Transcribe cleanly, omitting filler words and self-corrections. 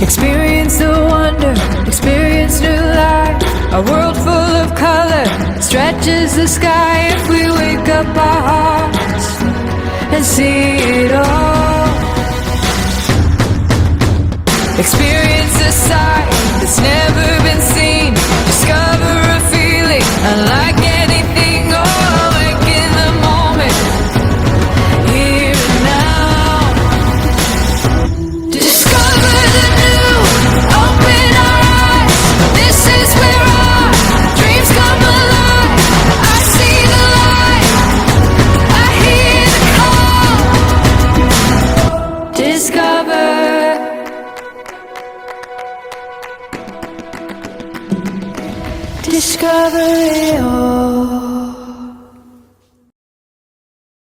Experience the wonder, experience new life. A world full of color stretches the sky if we wake up our hearts and see it all. Experience a sight that's never been seen. Discover a feeling unlike anything. Oh, awake in the moment, here and now. Discover the new, open our eyes. This is where our dreams come alive. I see the light, I hear the call. Discover. Discover it all.